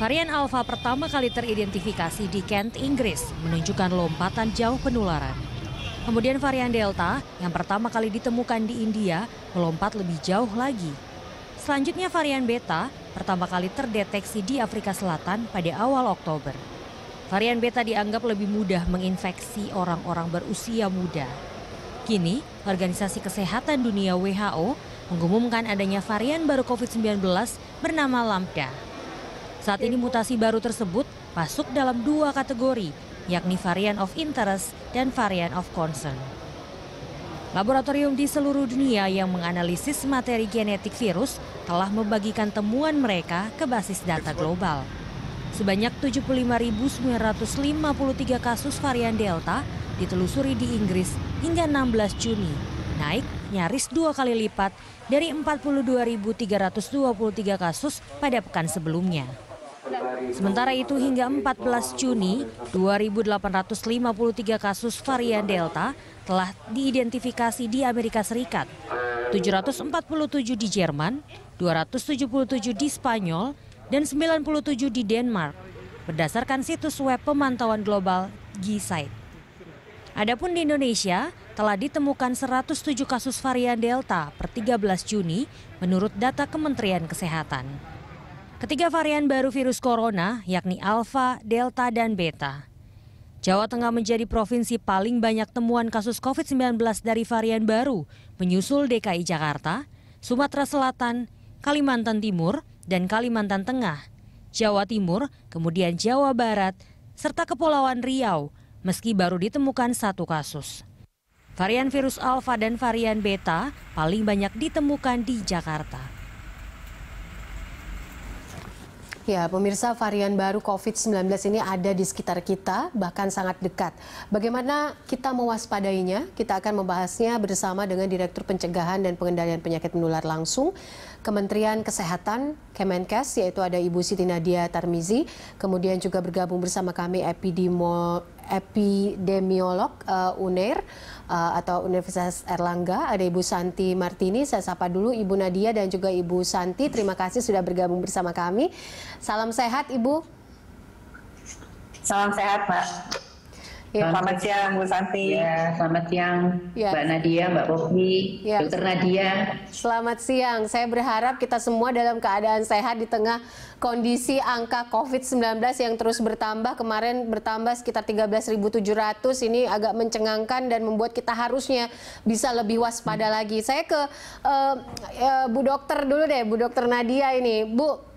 Varian Alpha pertama kali teridentifikasi di Kent, Inggris, menunjukkan lompatan jauh penularan. Kemudian varian Delta yang pertama kali ditemukan di India melompat lebih jauh lagi. Selanjutnya varian Beta pertama kali terdeteksi di Afrika Selatan pada awal Oktober. Varian Beta dianggap lebih mudah menginfeksi orang-orang berusia muda. Kini, Organisasi Kesehatan Dunia WHO mengumumkan adanya varian baru COVID-19 bernama Lambda. Saat ini mutasi baru tersebut masuk dalam dua kategori, yakni varian of interest dan varian of concern. Laboratorium di seluruh dunia yang menganalisis materi genetik virus telah membagikan temuan mereka ke basis data global. Sebanyak 75.953 kasus varian Delta ditelusuri di Inggris hingga 16 Juni, naik nyaris 2 kali lipat dari 42.323 kasus pada pekan sebelumnya. Sementara itu hingga 14 Juni, 2.853 kasus varian Delta telah diidentifikasi di Amerika Serikat, 747 di Jerman, 277 di Spanyol, dan 97 di Denmark, berdasarkan situs web pemantauan global Gisaid. Adapun di Indonesia, telah ditemukan 107 kasus varian Delta per 13 Juni menurut data Kementerian Kesehatan. Ketiga varian baru virus corona yakni Alpha, Delta, dan Beta. Jawa Tengah menjadi provinsi paling banyak temuan kasus COVID-19 dari varian baru, menyusul DKI Jakarta, Sumatera Selatan, Kalimantan Timur, dan Kalimantan Tengah, Jawa Timur, kemudian Jawa Barat, serta Kepulauan Riau, meski baru ditemukan 1 kasus. Varian virus Alpha dan varian Beta paling banyak ditemukan di Jakarta. Ya, pemirsa, varian baru COVID-19 ini ada di sekitar kita, bahkan sangat dekat. Bagaimana kita mewaspadainya? Kita akan membahasnya bersama dengan Direktur Pencegahan dan Pengendalian Penyakit Menular Langsung Kementerian Kesehatan Kemenkes, yaitu ada Ibu Siti Nadia Tarmizi. Kemudian juga bergabung bersama kami epidemiolog UNER atau Universitas Erlangga, ada Ibu Santi Martini. Saya sapa dulu Ibu Nadia dan juga Ibu Santi. Terima kasih sudah bergabung bersama kami. Salam sehat, Ibu. Salam sehat, Mbak. Ya. Selamat siang, Bu Santi. Ya, selamat siang, ya. Mbak Nadia, Mbak Popi, ya. Dokter Nadia. Selamat siang. Saya berharap kita semua dalam keadaan sehat di tengah kondisi angka COVID-19 yang terus bertambah. Kemarin bertambah sekitar 13.700. Ini agak mencengangkan dan membuat kita harusnya bisa lebih waspada lagi. Saya ke Bu Dokter dulu deh, Bu Dokter Nadia ini. Bu,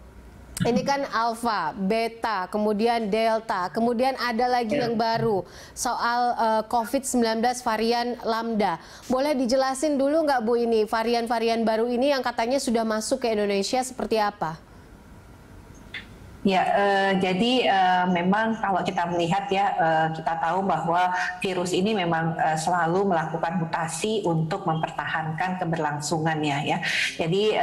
ini kan Alpha, Beta, kemudian Delta, kemudian ada lagi yang baru soal COVID-19 varian Lambda. Boleh dijelasin dulu nggak, Bu, ini varian-varian baru ini yang katanya sudah masuk ke Indonesia seperti apa? Ya, jadi memang kalau kita melihat ya, kita tahu bahwa virus ini memang selalu melakukan mutasi untuk mempertahankan keberlangsungannya ya. Jadi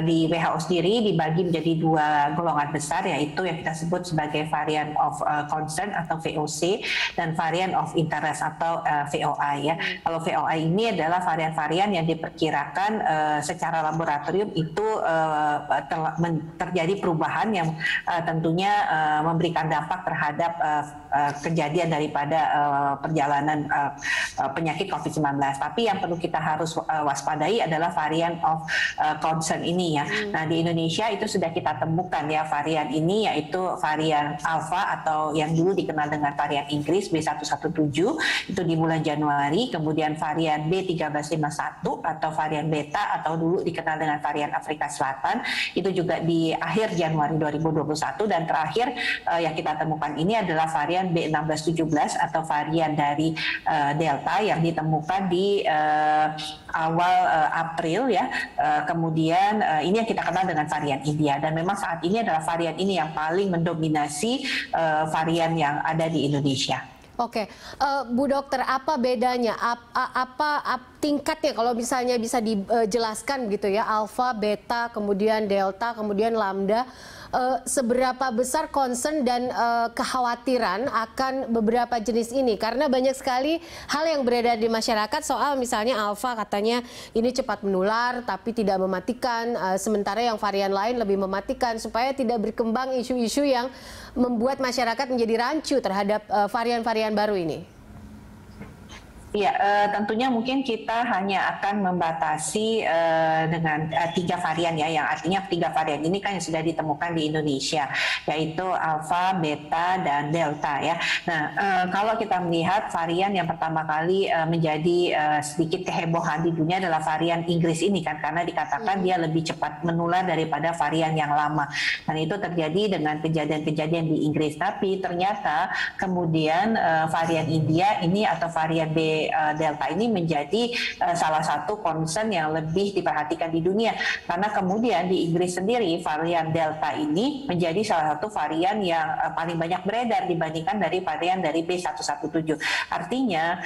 di WHO sendiri dibagi menjadi 2 golongan besar, yaitu yang kita sebut sebagai varian of concern atau VOC dan varian of interest atau VOI ya. Kalau VOI ini adalah varian-varian yang diperkirakan secara laboratorium itu terjadi perubahan yang tentunya memberikan dampak terhadap kejadian daripada perjalanan penyakit COVID-19. Tapi yang perlu kita harus waspadai adalah varian of concern ini ya. Nah, di Indonesia itu sudah kita temukan ya varian ini, yaitu varian Alpha atau yang dulu dikenal dengan varian Inggris B117 itu di bulan Januari, kemudian varian B1351 atau varian Beta atau dulu dikenal dengan varian Afrika Selatan itu juga di akhir Januari 2021. Dan terakhir yang kita temukan ini adalah varian B1617 atau varian dari Delta yang ditemukan di awal April ya. Kemudian ini yang kita kenal dengan varian India, dan memang saat ini adalah varian ini yang paling mendominasi varian yang ada di Indonesia. Oke, Bu Dokter, apa bedanya? Apa tingkatnya kalau misalnya bisa dijelaskan gitu ya? Alpha, Beta, kemudian Delta, kemudian Lambda. seberapa besar concern dan kekhawatiran akan beberapa jenis ini? Karena banyak sekali hal yang beredar di masyarakat soal misalnya Alpha katanya ini cepat menular tapi tidak mematikan, sementara yang varian lain lebih mematikan, supaya tidak berkembang isu-isu yang membuat masyarakat menjadi rancu terhadap varian-varian baru ini. Ya, tentunya mungkin kita hanya akan membatasi dengan 3 varian ya, yang artinya 3 varian ini kan yang sudah ditemukan di Indonesia, yaitu Alpha, Beta, dan Delta ya. Nah, kalau kita melihat varian yang pertama kali menjadi sedikit kehebohan di dunia adalah varian Inggris ini kan, karena dikatakan dia lebih cepat menular daripada varian yang lama. Dan itu terjadi dengan kejadian-kejadian di Inggris. Tapi ternyata kemudian varian India ini atau varian Delta ini menjadi salah satu concern yang lebih diperhatikan di dunia, karena kemudian di Inggris sendiri varian Delta ini menjadi salah satu varian yang paling banyak beredar dibandingkan dari varian dari B117. Artinya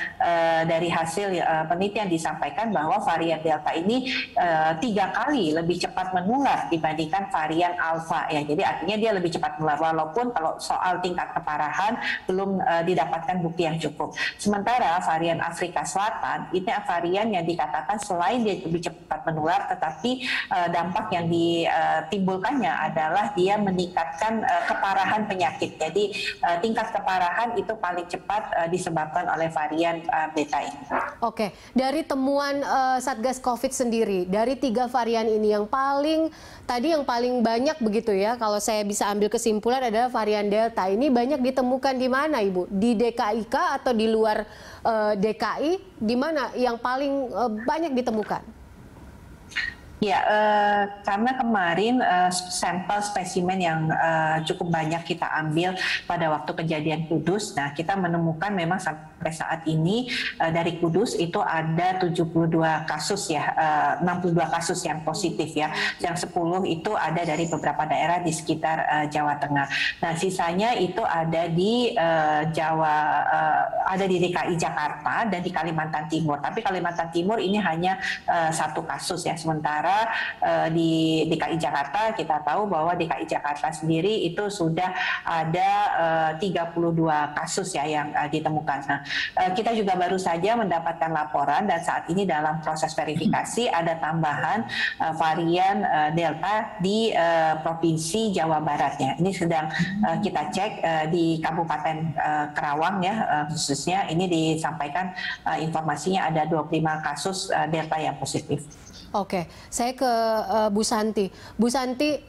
dari hasil penelitian disampaikan bahwa varian Delta ini 3 kali lebih cepat menular dibandingkan varian Alpha ya. Jadi artinya dia lebih cepat menular, walaupun kalau soal tingkat keparahan belum didapatkan bukti yang cukup. Sementara varian Afrika Selatan ini varian yang dikatakan selain dia lebih cepat menular, tetapi dampak yang ditimbulkannya adalah dia meningkatkan keparahan penyakit. Jadi tingkat keparahan itu paling cepat disebabkan oleh varian Beta ini. Oke, dari temuan Satgas COVID sendiri, dari 3 varian ini yang paling banyak begitu ya, kalau saya bisa ambil kesimpulan adalah varian Delta. Ini banyak ditemukan di mana, Ibu? Di DKI kah atau di luar DKI? Di mana yang paling banyak ditemukan? Ya, karena kemarin sampel spesimen yang cukup banyak kita ambil pada waktu kejadian Kudus. Nah, kita menemukan memang sampai saat ini dari Kudus itu ada 72 kasus ya, 62 kasus yang positif ya. Yang 10 itu ada dari beberapa daerah di sekitar Jawa Tengah. Nah, sisanya itu ada di ada di DKI Jakarta dan di Kalimantan Timur. Tapi Kalimantan Timur ini hanya 1 kasus ya, sementara di DKI Jakarta kita tahu bahwa DKI Jakarta sendiri itu sudah ada 32 kasus ya yang ditemukan. Nah, kita juga baru saja mendapatkan laporan dan saat ini dalam proses verifikasi ada tambahan varian Delta di Provinsi Jawa Barat ya. Ini sedang kita cek di Kabupaten Kerawang ya, khususnya ini disampaikan informasinya ada 25 kasus Delta yang positif. Oke, saya ke Bu Santi. Bu Santi,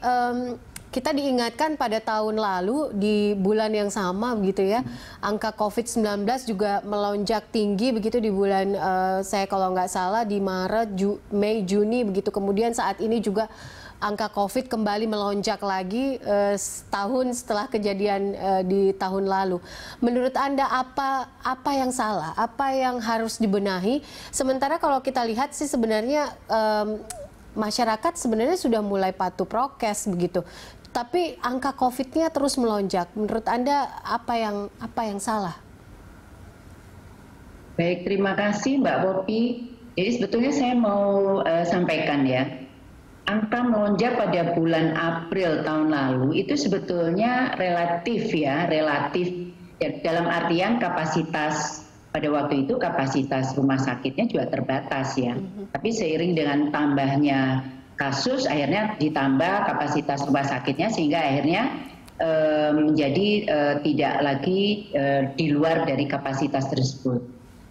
kita diingatkan pada tahun lalu di bulan yang sama begitu ya, angka COVID-19 juga melonjak tinggi begitu di bulan, saya kalau nggak salah di Maret, Mei, Juni begitu. Kemudian saat ini juga angka COVID kembali melonjak lagi setahun setelah kejadian di tahun lalu. Menurut Anda apa yang salah? Apa yang harus dibenahi? Sementara kalau kita lihat sih sebenarnya masyarakat sebenarnya sudah mulai patuh prokes begitu. Tapi angka COVID-nya terus melonjak. Menurut Anda apa yang salah? Baik, terima kasih Mbak Poppy. Jadi sebetulnya saya mau sampaikan ya. Angka melonjak pada bulan April tahun lalu itu sebetulnya relatif ya, dalam artian kapasitas pada waktu itu kapasitas rumah sakitnya juga terbatas ya. Tapi seiring dengan tambahnya kasus akhirnya ditambah kapasitas rumah sakitnya sehingga akhirnya menjadi tidak lagi di luar dari kapasitas tersebut.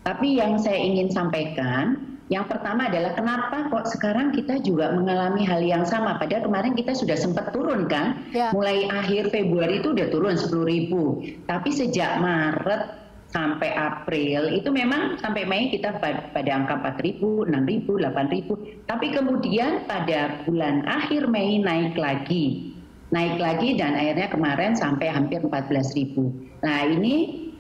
Tapi yang saya ingin sampaikan, yang pertama adalah kenapa kok sekarang kita juga mengalami hal yang sama. Padahal kemarin kita sudah sempat turun kan, mulai akhir Februari itu udah turun 10.000. Tapi sejak Maret sampai April itu memang sampai Mei kita pada angka 4.000, 6.000, 8.000. Tapi kemudian pada bulan akhir Mei naik lagi dan akhirnya kemarin sampai hampir 14.000. Nah ini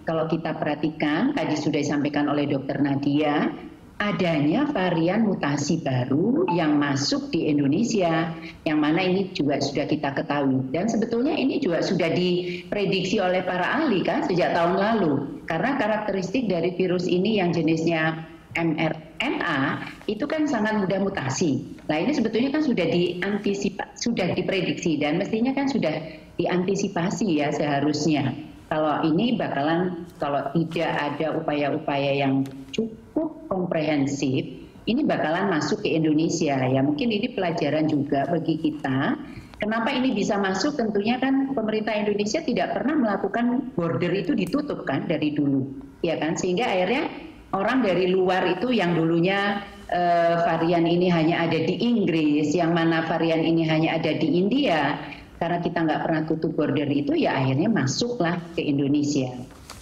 kalau kita perhatikan tadi sudah disampaikan oleh Dr. Nadia, adanya varian mutasi baru yang masuk di Indonesia, yang mana ini juga sudah kita ketahui. Dan sebetulnya ini juga sudah diprediksi oleh para ahli kan sejak tahun lalu. Karena karakteristik dari virus ini yang jenisnya mRNA itu kan sangat mudah mutasi. Nah ini sebetulnya kan sudah sudah diprediksi dan mestinya kan sudah diantisipasi ya seharusnya. Kalau ini bakalan, kalau tidak ada upaya-upaya yang cukup komprehensif, ini bakalan masuk ke Indonesia ya. Mungkin ini pelajaran juga bagi kita. Kenapa ini bisa masuk? Tentunya kan pemerintah Indonesia tidak pernah melakukan border itu ditutup kan dari dulu, ya kan? Sehingga akhirnya orang dari luar itu yang dulunya varian ini hanya ada di Inggris, yang mana varian ini hanya ada di India, karena kita nggak pernah tutup border itu, ya akhirnya masuklah ke Indonesia.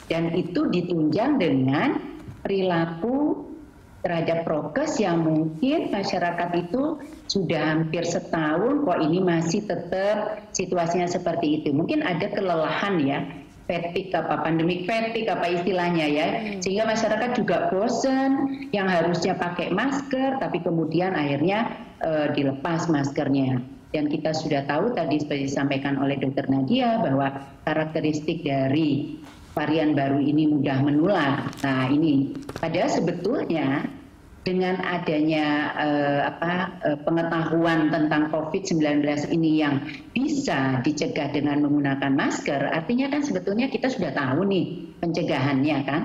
Dan itu ditunjang dengan perilaku terhadap prokes yang mungkin masyarakat itu sudah hampir setahun kok ini masih tetap situasinya seperti itu. Mungkin ada kelelahan ya, fatigue apa, pandemic fatigue apa istilahnya ya, sehingga masyarakat juga bosan yang harusnya pakai masker tapi kemudian akhirnya dilepas maskernya. Dan kita sudah tahu tadi seperti disampaikan oleh Dr. Nadia bahwa karakteristik dari varian baru ini mudah menular. Nah ini padahal sebetulnya dengan adanya pengetahuan tentang COVID-19 ini yang bisa dicegah dengan menggunakan masker, artinya kan sebetulnya kita sudah tahu nih pencegahannya kan,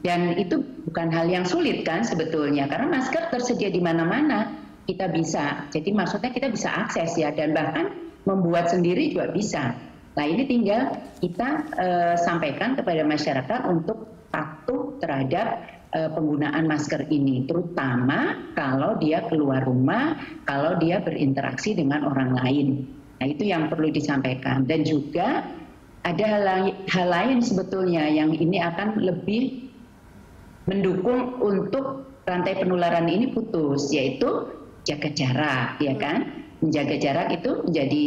dan itu bukan hal yang sulit kan sebetulnya, karena masker tersedia di mana-mana, kita bisa, jadi maksudnya kita bisa akses ya, dan bahkan membuat sendiri juga bisa. Nah ini tinggal kita sampaikan kepada masyarakat untuk patuh terhadap penggunaan masker ini, terutama kalau dia keluar rumah, kalau dia berinteraksi dengan orang lain. Nah itu yang perlu disampaikan. Dan juga ada hal lain sebetulnya yang ini akan lebih mendukung untuk rantai penularan ini putus, yaitu jaga jarak, ya kan? Menjaga jarak itu menjadi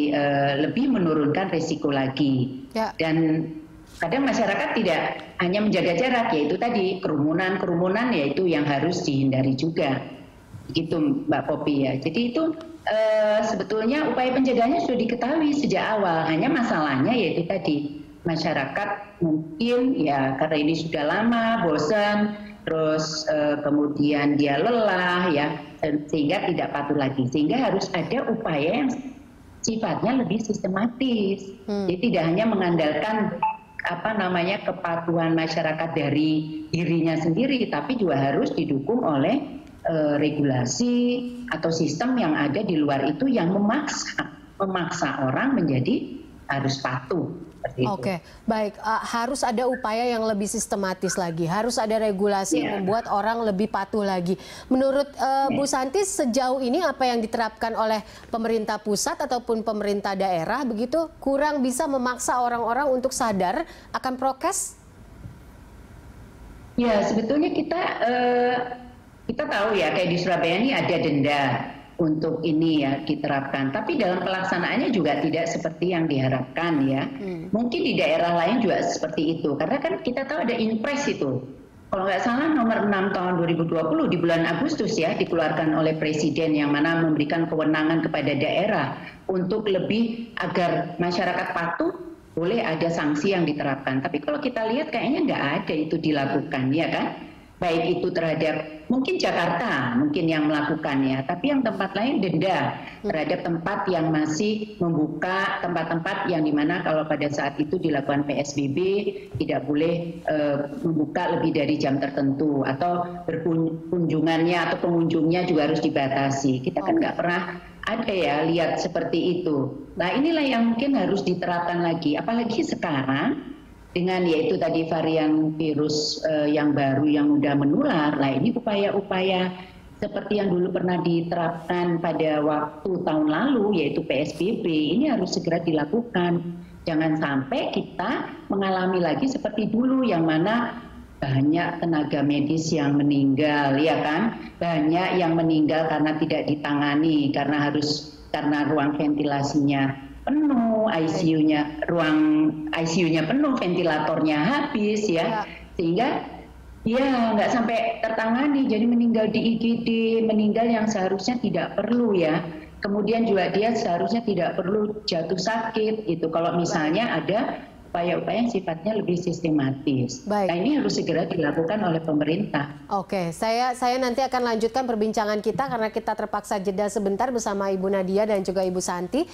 lebih menurunkan risiko lagi. Ya. Dan kadang masyarakat tidak hanya menjaga jarak, yaitu tadi kerumunan yaitu yang harus dihindari juga, gitu Mbak Popi ya. Jadi itu sebetulnya upaya pencegahannya sudah diketahui sejak awal, hanya masalahnya yaitu tadi masyarakat mungkin ya karena ini sudah lama bosan, terus kemudian dia lelah ya, sehingga tidak patuh lagi, sehingga harus ada upaya yang sifatnya lebih sistematis. Jadi tidak hanya mengandalkan kepatuhan masyarakat dari dirinya sendiri, tapi juga harus didukung oleh regulasi atau sistem yang ada di luar itu yang memaksa orang menjadi harus patuh. Oke, baik. Harus ada upaya yang lebih sistematis lagi. Harus ada regulasi yang membuat orang lebih patuh lagi. Menurut Bu Santi, sejauh ini apa yang diterapkan oleh pemerintah pusat ataupun pemerintah daerah begitu kurang bisa memaksa orang-orang untuk sadar akan prokes? Ya, sebetulnya kita tahu ya kayak di Surabaya ini ada denda untuk ini ya diterapkan, tapi dalam pelaksanaannya juga tidak seperti yang diharapkan ya. Mungkin di daerah lain juga seperti itu, karena kan kita tahu ada Inpres itu, kalau nggak salah nomor 6 tahun 2020 di bulan Agustus ya, dikeluarkan oleh Presiden yang mana memberikan kewenangan kepada daerah untuk lebih agar masyarakat patuh, boleh ada sanksi yang diterapkan. Tapi kalau kita lihat kayaknya nggak ada itu dilakukan ya kan. Baik itu terhadap mungkin Jakarta mungkin yang melakukannya, tapi yang tempat lain denda terhadap tempat yang masih membuka, tempat-tempat yang dimana kalau pada saat itu dilakukan PSBB tidak boleh membuka lebih dari jam tertentu, atau berkunjungannya atau pengunjungnya juga harus dibatasi. Kita kan nggak pernah ada ya lihat seperti itu. Nah inilah yang mungkin harus diterapkan lagi, apalagi sekarang dengan yaitu tadi varian virus yang baru yang mudah menular. Nah ini upaya-upaya seperti yang dulu pernah diterapkan pada waktu tahun lalu yaitu PSBB ini harus segera dilakukan. Jangan sampai kita mengalami lagi seperti dulu yang mana banyak tenaga medis yang meninggal ya kan, banyak yang meninggal karena tidak ditangani karena ruang ventilasinya penuh, ruang ICU-nya penuh, ventilatornya habis ya, sehingga ya nggak sampai tertangani, jadi meninggal di IGD, meninggal yang seharusnya tidak perlu ya. Kemudian juga dia seharusnya tidak perlu jatuh sakit itu kalau misalnya ada upaya-upaya yang sifatnya lebih sistematis. Baik. Nah, ini harus segera dilakukan oleh pemerintah. Oke, saya nanti akan lanjutkan perbincangan kita karena kita terpaksa jeda sebentar bersama Ibu Nadia dan juga Ibu Santi.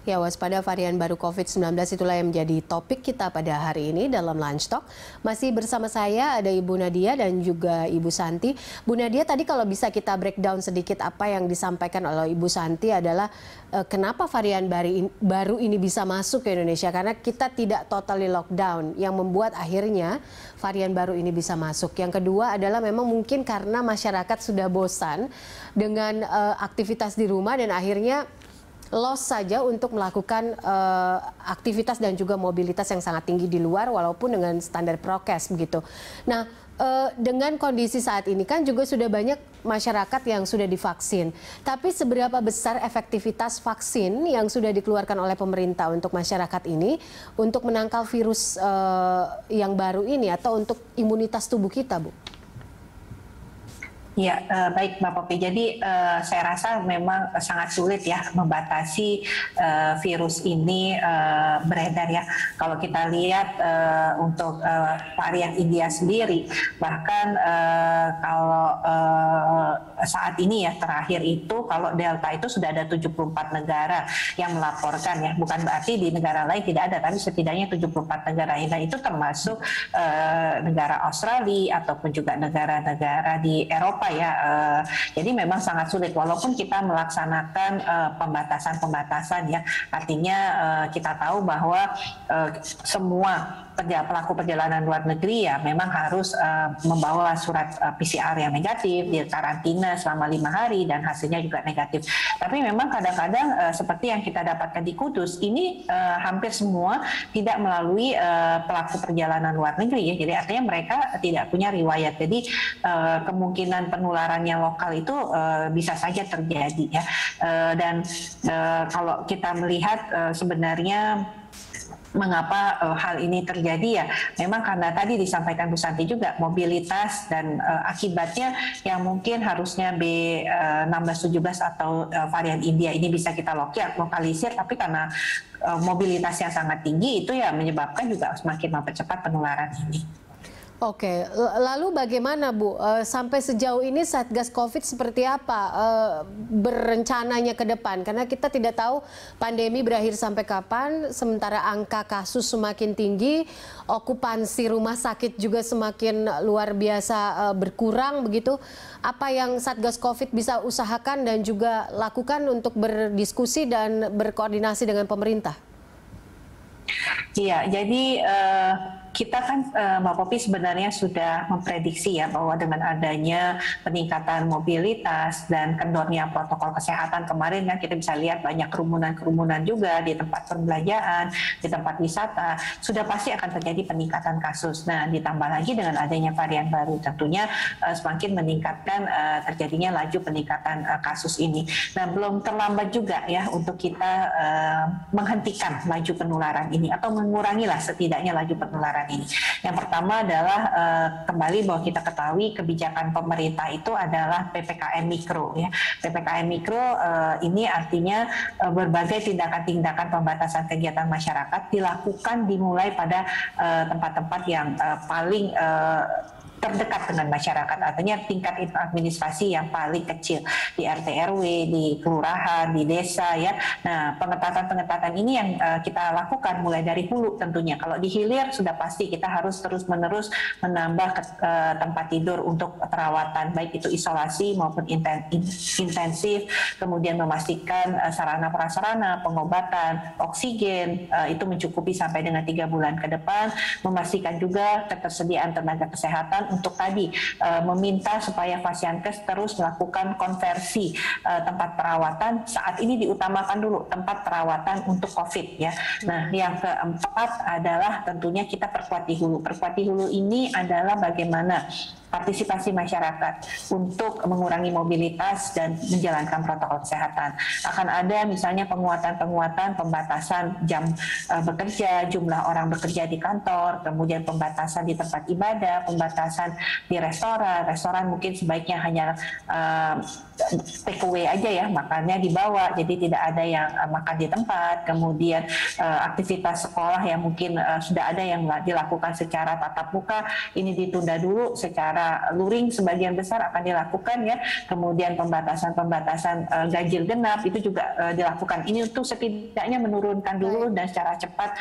Ya, waspada varian baru COVID-19 itulah yang menjadi topik kita pada hari ini dalam Lunch Talk. Masih bersama saya ada Ibu Nadia dan juga Ibu Santi. Bu Nadia, tadi kalau bisa kita breakdown sedikit apa yang disampaikan oleh Ibu Santi adalah kenapa varian baru ini bisa masuk ke Indonesia. Karena kita tidak totally lockdown yang membuat akhirnya varian baru ini bisa masuk. Yang kedua adalah memang mungkin karena masyarakat sudah bosan dengan aktivitas di rumah dan akhirnya loss saja untuk melakukan aktivitas dan juga mobilitas yang sangat tinggi di luar walaupun dengan standar prokes begitu. Nah, dengan kondisi saat ini kan juga sudah banyak masyarakat yang sudah divaksin. Tapi seberapa besar efektivitas vaksin yang sudah dikeluarkan oleh pemerintah untuk masyarakat ini untuk menangkal virus yang baru ini atau untuk imunitas tubuh kita, Bu? Ya, baik Mbak Popi. Jadi saya rasa memang sangat sulit ya membatasi virus ini beredar ya. Kalau kita lihat untuk varian India sendiri, bahkan kalau saat ini ya terakhir itu kalau Delta itu sudah ada 74 negara yang melaporkan ya. Bukan berarti di negara lain tidak ada, tapi setidaknya 74 negara. Nah, itu termasuk negara Australia ataupun juga negara-negara di Eropa ya. Jadi memang sangat sulit walaupun kita melaksanakan pembatasan ya. Artinya kita tahu bahwa semua pelaku perjalanan luar negeri ya memang harus membawa surat PCR yang negatif, di karantina selama 5 hari dan hasilnya juga negatif. Tapi memang kadang-kadang seperti yang kita dapatkan di Kudus ini hampir semua tidak melalui pelaku perjalanan luar negeri ya. Jadi artinya mereka tidak punya riwayat. Jadi kemungkinan penularannya lokal itu bisa saja terjadi ya. Dan kalau kita melihat sebenarnya mengapa hal ini terjadi ya memang karena tadi disampaikan Bu Santi juga mobilitas dan akibatnya yang mungkin harusnya B1617 atau varian India ini bisa kita lokalisir tapi karena mobilitas yang sangat tinggi itu ya menyebabkan juga semakin mempercepat penularan ini. Oke, lalu bagaimana Bu, sampai sejauh ini Satgas Covid seperti apa berencananya ke depan? Karena kita tidak tahu pandemi berakhir sampai kapan, sementara angka kasus semakin tinggi, okupansi rumah sakit juga semakin luar biasa berkurang begitu. Apa yang Satgas Covid bisa usahakan dan juga lakukan untuk berdiskusi dan berkoordinasi dengan pemerintah? Iya, jadi kita kan Mbak Popi sebenarnya sudah memprediksi ya bahwa dengan adanya peningkatan mobilitas dan kendornya protokol kesehatan kemarin kan kita bisa lihat banyak kerumunan-kerumunan juga di tempat perbelanjaan, di tempat wisata, sudah pasti akan terjadi peningkatan kasus. Nah, ditambah lagi dengan adanya varian baru tentunya semakin meningkatkan terjadinya laju peningkatan kasus ini. Nah, belum terlambat juga ya untuk kita menghentikan laju penularan ini atau mengurangilah setidaknya laju penularan ini. Yang pertama adalah kembali bahwa kita ketahui kebijakan pemerintah itu adalah PPKM Mikro ya. PPKM Mikro ini artinya berbagai tindakan-tindakan pembatasan kegiatan masyarakat dilakukan dimulai pada tempat-tempat yang paling terdekat dengan masyarakat, artinya tingkat administrasi yang paling kecil di RT RW, di kelurahan, di desa ya. Nah, pengetatan-pengetatan ini yang kita lakukan mulai dari hulu tentunya. Kalau di hilir sudah pasti kita harus terus-menerus menambah tempat tidur untuk perawatan, baik itu isolasi maupun intensif, kemudian memastikan sarana prasarana, pengobatan, oksigen itu mencukupi sampai dengan 3 bulan ke depan, memastikan juga ketersediaan tenaga kesehatan untuk tadi meminta supaya Fasiankes terus melakukan konversi tempat perawatan. Saat ini diutamakan dulu tempat perawatan untuk COVID ya. Nah, yang keempat adalah tentunya kita perkuat di hulu. Perkuat di hulu ini adalah bagaimana partisipasi masyarakat untuk mengurangi mobilitas dan menjalankan protokol kesehatan. Akan ada misalnya penguatan pembatasan jam bekerja, jumlah orang bekerja di kantor, kemudian pembatasan di tempat ibadah, pembatasan di restoran mungkin sebaiknya hanya take away aja ya, makannya dibawa, jadi tidak ada yang makan di tempat. Kemudian aktivitas sekolah yang mungkin sudah ada yang dilakukan secara tatap muka, ini ditunda dulu, secara luring sebagian besar akan dilakukan ya. Kemudian pembatasan ganjil genap itu juga dilakukan. Ini untuk setidaknya menurunkan dulu dan secara cepat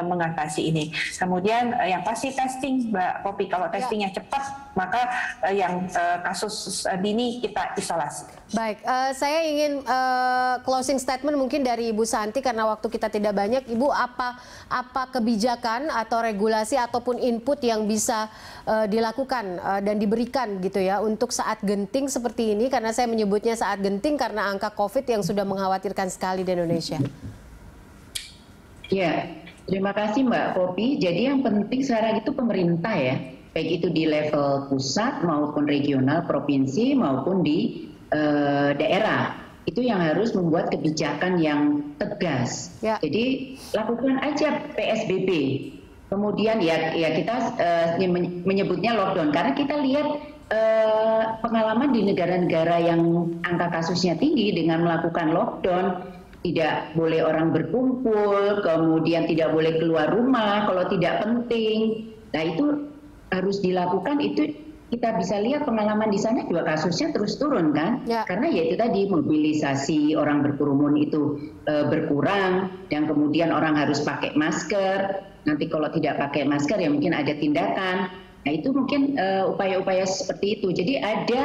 mengatasi ini. Kemudian yang pasti testing, Mbak Popi. Kalau testingnya cepat, maka yang kasus dini kita isolasi. Baik, saya ingin closing statement mungkin dari Ibu Santi karena waktu kita tidak banyak. Ibu, apa kebijakan atau regulasi ataupun input yang bisa dilakukan dan diberikan gitu ya untuk saat genting seperti ini, karena saya menyebutnya saat genting karena angka COVID yang sudah mengkhawatirkan sekali di Indonesia. Ya, terima kasih Mbak Popi. Jadi yang penting sekarang itu pemerintah ya, baik itu di level pusat maupun regional, provinsi maupun di daerah, itu yang harus membuat kebijakan yang tegas. Ya. Jadi lakukan aja PSBB. Kemudian ya kita menyebutnya lockdown karena kita lihat pengalaman di negara-negara yang angka kasusnya tinggi dengan melakukan lockdown, tidak boleh orang berkumpul, kemudian tidak boleh keluar rumah kalau tidak penting. Nah itu harus dilakukan, itu kita bisa lihat pengalaman di sana juga kasusnya terus turun kan, ya. Karena ya itu tadi mobilisasi orang berkerumun itu berkurang dan kemudian orang harus pakai masker. Nanti kalau tidak pakai masker ya mungkin ada tindakan. Nah itu mungkin upaya-upaya seperti itu. Jadi ada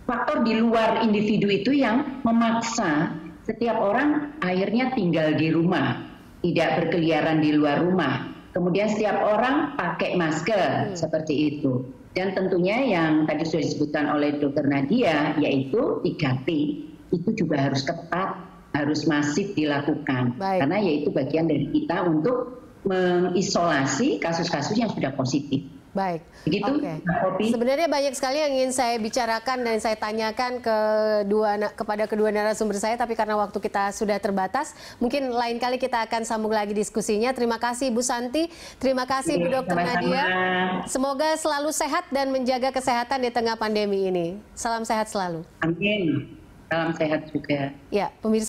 faktor di luar individu itu yang memaksa setiap orang akhirnya tinggal di rumah, tidak berkeliaran di luar rumah. Kemudian setiap orang pakai masker seperti itu. Dan tentunya yang tadi sudah disebutkan oleh Dr. Nadia, yaitu 3T, itu juga harus ketat, harus masif dilakukan. Baik. Karena yaitu bagian dari kita untuk mengisolasi kasus-kasus yang sudah positif. Baik, begitu. Okay. Sebenarnya banyak sekali yang ingin saya bicarakan dan saya tanyakan kepada kedua narasumber saya, tapi karena waktu kita sudah terbatas, mungkin lain kali kita akan sambung lagi diskusinya. Terima kasih Ibu Santi, terima kasih Ibu Dr. Nadia. Semoga selalu sehat dan menjaga kesehatan di tengah pandemi ini. Salam sehat selalu. Amin. Salam sehat juga. Ya, pemirsa.